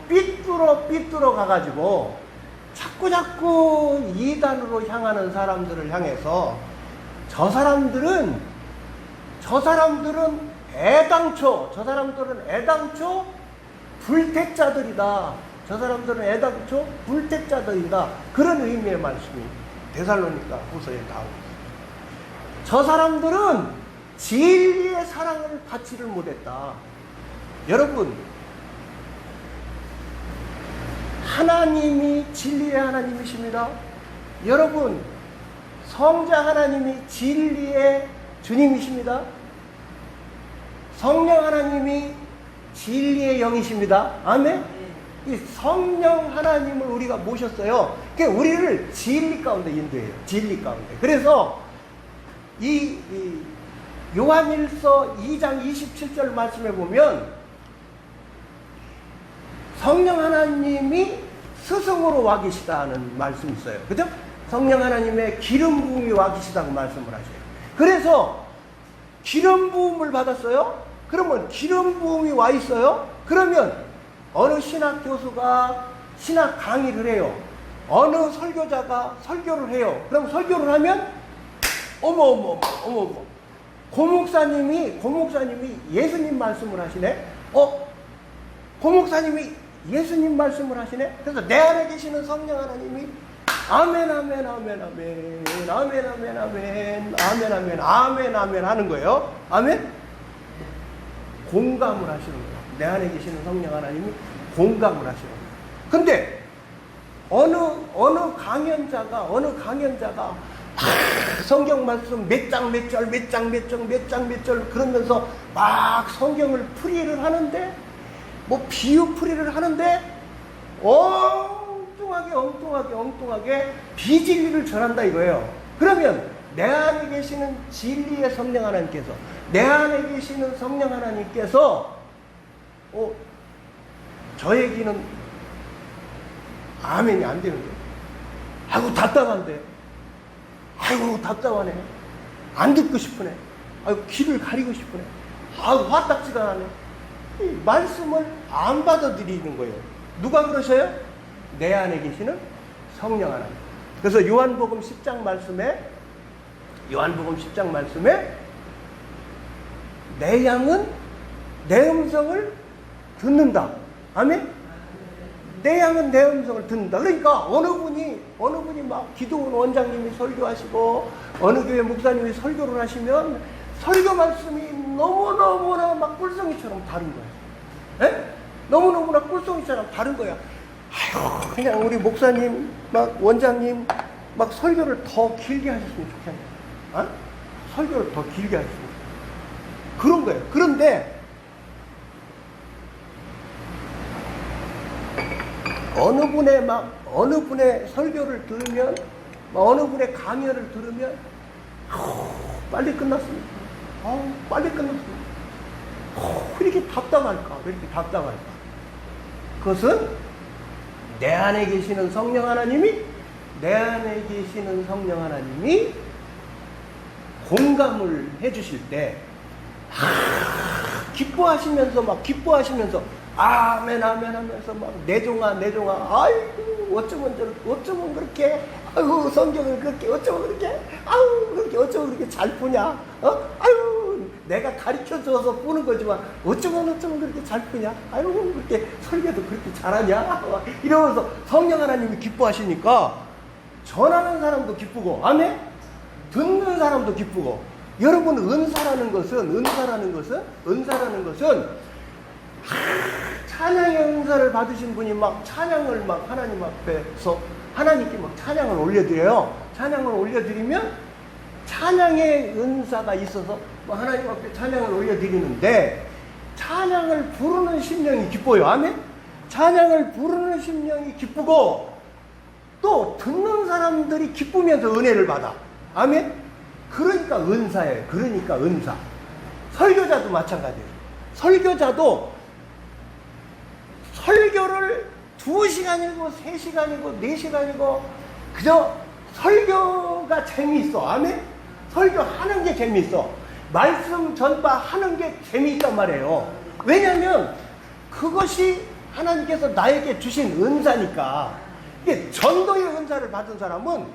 삐뚤어 가가지고 자꾸 이단으로 향하는 사람들을 향해서 저 사람들은 애당초 불택자들이다. 그런 의미의 말씀이 데살로니가 후서에 나오고 있습니다. 저 사람들은 진리의 사랑을 받지를 못했다. 여러분, 하나님이 진리의 하나님이십니다. 여러분, 성자 하나님이 진리의 주님이십니다. 성령 하나님이 진리의 영이십니다. 아멘? 이 성령 하나님을 우리가 모셨어요. 그러니까 우리를 진리 가운데 인도해요. 진리 가운데. 그래서 이 요한일서 2장 27절 말씀에 보면 성령 하나님이 스승으로 와 계시다는 말씀이 있어요. 그죠? 성령 하나님의 기름 부음이 와 계시다고 말씀을 하셔요. 그래서 기름 부음을 받았어요? 그러면 기름 부음이 와 있어요? 그러면 어느 신학 교수가 신학 강의를 해요. 어느 설교자가 설교를 해요. 그럼 설교를 하면 어머 고 목사님이 예수님 말씀을 하시네. 고 목사님이 예수님 말씀을 하시네. 그래서 내 안에 계시는 성령 하나님이 아멘 하는 거예요. 아멘. 공감을 하시는 거예요. 내 안에 계시는 성령 하나님이 공감을 하시는 거예요. 근데 어느 강연자가 성경 말씀 몇 장 몇 절 그러면서 막 성경을 풀이를 하는데 뭐 비유 풀이를 하는데 엉뚱하게 비진리를 전한다 이거예요. 그러면 내 안에 계시는 진리의 성령 하나님께서 내 안에 계시는 성령 하나님께서 저 얘기는 아멘이 안 되는 거예요. 아이고 답답하네. 안 듣고 싶으네. 아이고 귀를 가리고 싶으네. 아이고 화딱지가 나네. 이 말씀을 안 받아들이는 거예요. 누가 그러셔요? 내 안에 계시는 성령 하나님. 그래서 요한복음 10장 말씀에 내 양은 내 음성을 듣는다. 아멘? 내 양은 내 음성을 듣는다. 그러니까 어느 분이 막 기도원 원장님이 설교하시고 어느 교회 목사님이 설교를 하시면 설교 말씀이 너무너무나 막 꿀송이처럼 다른 거야. 에? 너무너무나 꿀송이처럼 다른 거야. 아유, 그냥 우리 목사님 막 원장님 막 설교를 더 길게 하셨으면 좋겠네. 설교를 더 길게 하셨으면 좋겠네. 그런 거예요. 그런데 어느 분의 설교를 들으면, 어느 분의 강연을 들으면, 빨리 끝났습니다. 왜 이렇게 답답할까? 그것은 내 안에 계시는 성령 하나님이 공감을 해주실 때, 기뻐하시면서 아멘 아멘 하면서 막 내종아 아이고 어쩌면 그렇게 아이고 성경을 그렇게 어쩌면 그렇게 아유 그렇게 어쩌면 그렇게 잘 푸냐 아유 내가 가르쳐 줘서 푸는 거지만 어쩌면 그렇게 잘 푸냐 아유 그렇게 설교도 그렇게 잘하냐 이러면서 성령 하나님이 기뻐하시니까 전하는 사람도 기쁘고 아멘 듣는 사람도 기쁘고 여러분 은사라는 것은 찬양의 은사를 받으신 분이 막 찬양을 막 하나님 앞에서 하나님께 막 찬양을 올려드려요. 찬양을 올려드리면 찬양의 은사가 있어서 막 하나님 앞에 찬양을 올려드리는데 찬양을 부르는 심령이 기뻐요. 아멘? 찬양을 부르는 심령이 기쁘고 또 듣는 사람들이 기쁘면서 은혜를 받아. 아멘? 그러니까 은사예요. 그러니까 은사. 설교자도 마찬가지예요. 설교자도 설교를 2시간이고 3시간이고 4시간이고 그저 설교가 재미있어. 아멘? 설교하는 게 재미있어. 말씀 전파하는 게 재미있단 말이에요. 왜냐하면 그것이 하나님께서 나에게 주신 은사니까. 이게 전도의 은사를 받은 사람은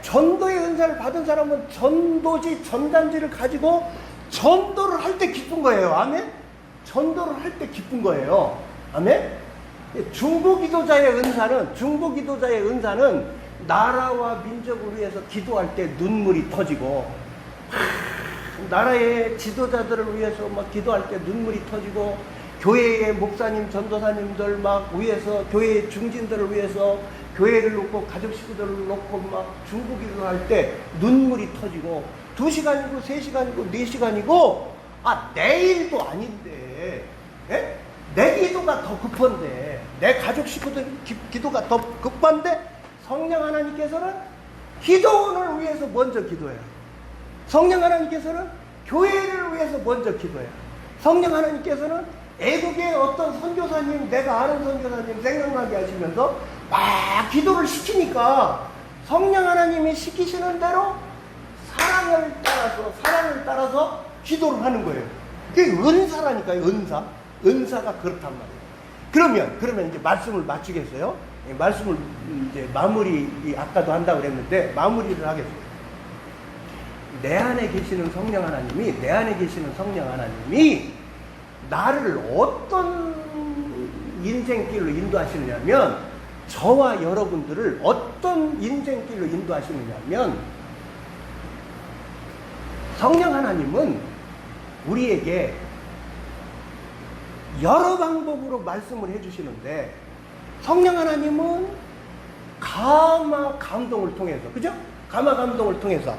전도의 은사를 받은 사람은 전도지 전단지를 가지고 전도를 할 때 기쁜 거예요. 아멘? 전도를 할 때 기쁜 거예요. 아멘? 중보기도자의 은사는 나라와 민족을 위해서 기도할 때 눈물이 터지고 나라의 지도자들을 위해서 막 기도할 때 눈물이 터지고 교회의 목사님, 전도사님들 막 위해서 교회의 중진들을 위해서 교회를 놓고 가족 식구들을 놓고 막 중보기도를 할 때 눈물이 터지고 2시간이고 3시간이고 4시간이고 내일도 아닌데 내 기도가 더 급한데 내 가족 식구들 기도가 더 급한데 성령 하나님께서는 기도원을 위해서 먼저 기도해요. 성령 하나님께서는 교회를 위해서 먼저 기도해요. 성령 하나님께서는 애국의 어떤 선교사님, 내가 아는 선교사님 생각나게 하시면서 막 기도를 시키니까 성령 하나님이 시키시는 대로 사랑을 따라서 기도를 하는 거예요. 그게 은사라니까요. 은사가 그렇단 말이에요. 그러면 이제 말씀을 마치겠어요. 말씀을 이제 마무리 아까도 한다고 그랬는데 마무리를 하겠어요. 내 안에 계시는 성령 하나님이 나를 어떤 인생길로 인도하시느냐면 저와 여러분들을 어떤 인생길로 인도하시느냐면 성령 하나님은 우리에게 여러 방법으로 말씀을 해주시는데 성령 하나님은 가마 감동을 통해서 그죠? 가마 감동을 통해서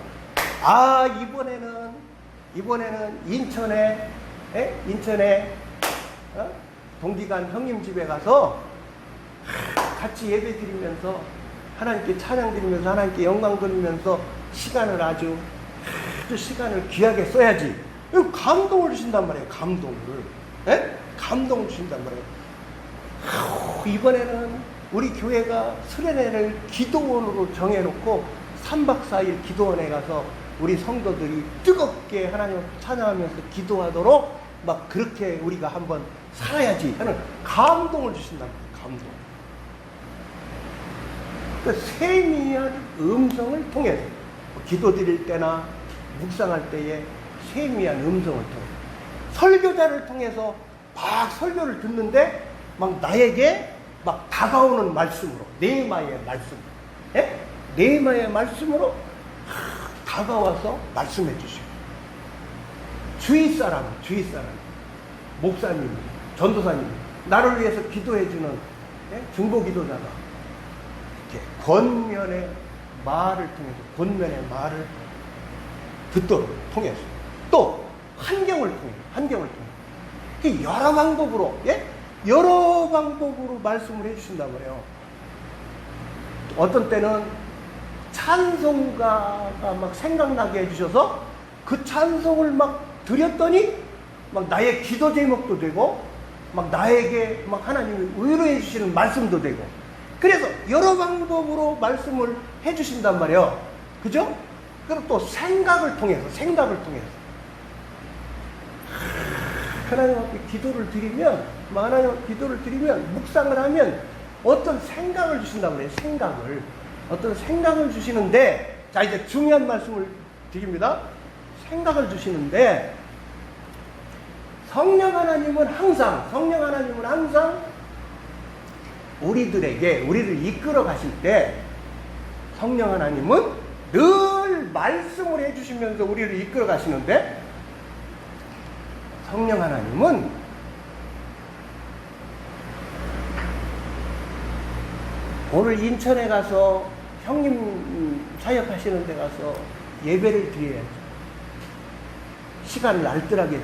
이번에는 인천에 동기간 형님 집에 가서 같이 예배 드리면서 하나님께 찬양 드리면서 하나님께 영광 돌리면서 아주 시간을 귀하게 써야지. 감동을 주신단 말이에요. 감동을 주신단 말이에요. 이번에는 우리 교회가 수련회를 기도원으로 정해놓고 3박 4일 기도원에 가서 우리 성도들이 뜨겁게 하나님을 찬양하면서 기도하도록 막 그렇게 우리가 한번 살아야지 하는 감동을 주신단 말이에요. 감동. 그러니까 세미한 음성을 통해서 기도 드릴 때나 묵상할 때에 세미한 음성을 통해서 설교자를 통해서 막 설교를 듣는데 막 나에게 막 다가오는 말씀으로 네마의 말씀으로 다가와서 말씀해 주시고 주위 사람 목사님, 전도사님 나를 위해서 기도해 주는 중보기도자가 이렇게 권면의 말을 듣도록 통해서 또 환경을 통해 여러 방법으로 말씀을 해주신단 말이에요. 어떤 때는 찬송가가 막 생각나게 해주셔서 그 찬송을 막 드렸더니 막 나의 기도 제목도 되고 막 나에게 막 하나님이 위로해 주시는 말씀도 되고 그래서 여러 방법으로 말씀을 해주신단 말이에요. 그죠? 그리고 또 생각을 통해서 하나님 앞에 기도를 드리면 하나님 기도를 드리면, 묵상을 하면 어떤 생각을 주신다고 그래요. 생각을. 어떤 생각을 주시는데, 자, 이제 중요한 말씀을 드립니다. 생각을 주시는데, 성령 하나님은 항상 우리를 이끌어 가실 때, 성령 하나님은 늘 말씀을 해주시면서 우리를 이끌어 가시는데, 성령 하나님은 오늘 인천에 가서 형님 사역하시는 데 가서 예배를 드려야죠. 시간을 알뜰하게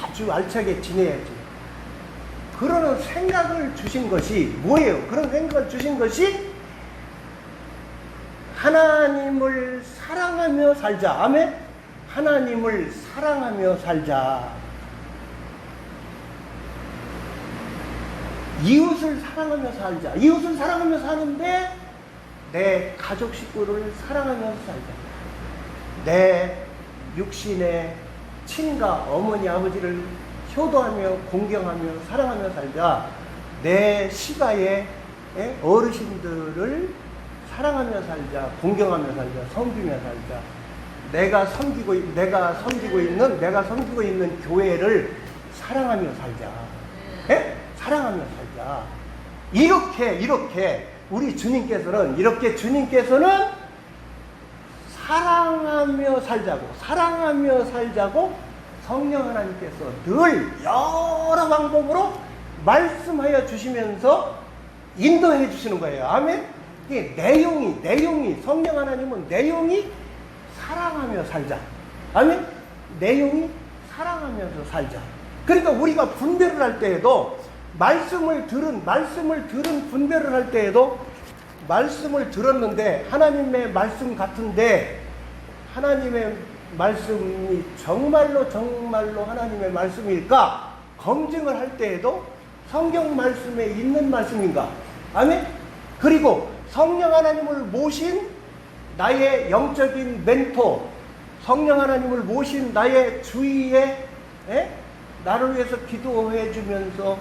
아주 알차게 지내야지. 그러는 생각을 주신 것이 뭐예요? 그런 생각을 주신 것이 하나님을 사랑하며 살자. 아멘? 하나님을 사랑하며 살자. 이웃을 사랑하며 살자. 이웃을 사랑하며 사는데 내 가족 식구를 사랑하며 살자. 내 육신의 친가, 어머니, 아버지를 효도하며 공경하며 사랑하며 살자. 내 시가의 어르신들을 사랑하며 살자. 공경하며 살자. 섬기며 살자. 내가 섬기고 있는 교회를 사랑하며 살자. 예? 사랑하며 살자. 이렇게 우리 주님께서는 사랑하며 살자고 성령 하나님께서 늘 여러 방법으로 말씀하여 주시면서 인도해 주시는 거예요. 아멘? 이게 내용이 성령 하나님은 내용이 사랑하며 살자. 아멘? 내용이 사랑하면서 살자. 그러니까 우리가 분별을 할 때에도 말씀을 들은 분별을 할 때에도 말씀을 들었는데 하나님의 말씀 같은데 하나님의 말씀이 정말로 하나님의 말씀일까 검증을 할 때에도 성경 말씀에 있는 말씀인가. 아멘? 그리고 성령 하나님을 모신 나의 영적인 멘토, 성령 하나님을 모신 나의 주위에 나를 위해서 기도해 주면서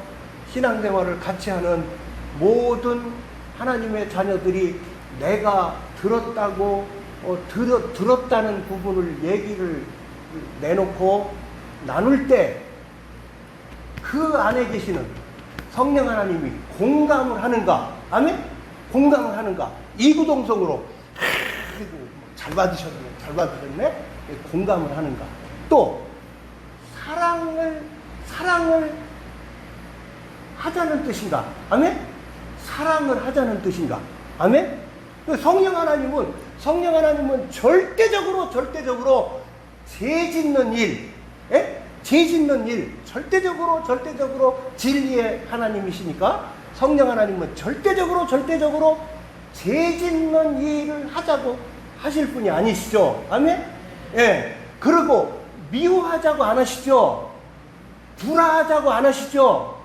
신앙생활을 같이 하는 모든 하나님의 자녀들이 내가 들었다는 부분을 얘기를 내놓고 나눌 때 그 안에 계시는 성령 하나님이 공감을 하는가? 아멘? 공감을 하는가? 이구동성으로 잘 받으셨네? 공감을 하는가? 또 사랑을 하자는 뜻인가? 아멘? 사랑을 하자는 뜻인가? 아멘? 성령 하나님은 절대적으로 죄 짓는 일, 절대적으로 진리의 하나님이시니까 성령 하나님은 절대적으로 죄 짓는 일을 하자고 하실 분이 아니시죠. 아멘? 예. 그리고 미워하자고 안 하시죠. 불화하자고 안 하시죠.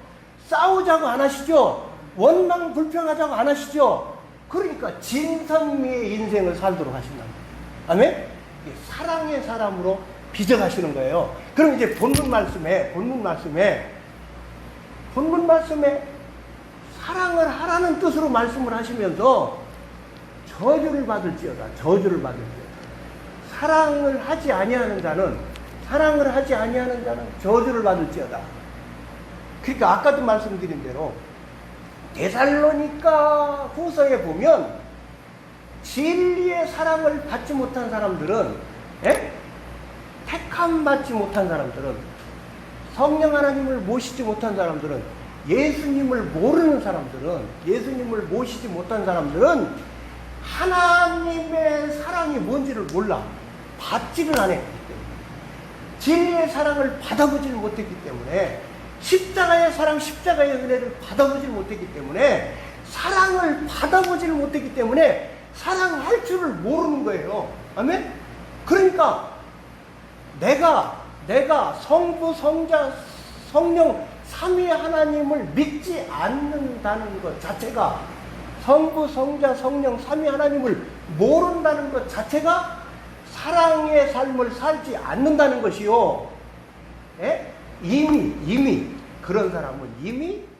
싸우자고 안 하시죠. 원망 불평하자고 안 하시죠. 그러니까 진선미의 인생을 살도록 하신다. 아멘? 사랑의 사람으로 빚어가시는 거예요. 그럼 이제 본문 말씀에 사랑을 하라는 뜻으로 말씀을 하시면서 저주를 받을지어다. 사랑을 하지 아니하는 자는 저주를 받을지어다. 그러니까 아까도 말씀드린 대로 데살로니가 후서에 보면 진리의 사랑을 받지 못한 사람들은, 택함 받지 못한 사람들은, 성령 하나님을 모시지 못한 사람들은, 예수님을 모시지 못한 사람들은 하나님의 사랑이 뭔지를 몰라. 받지를 안 했기 때문에, 진리의 사랑을 받아보지를 못했기 때문에, 십자가의 사랑, 십자가의 은혜를 받아보지를 못했기 때문에, 사랑을 받아보지를 못했기 때문에 사랑할 줄을 모르는 거예요. 아멘? 그러니까 내가 성부, 성자, 성령 삼위 하나님을 믿지 않는다는 것 자체가, 성부, 성자, 성령 삼위 하나님을 모른다는 것 자체가 이미 그런 사람은 이미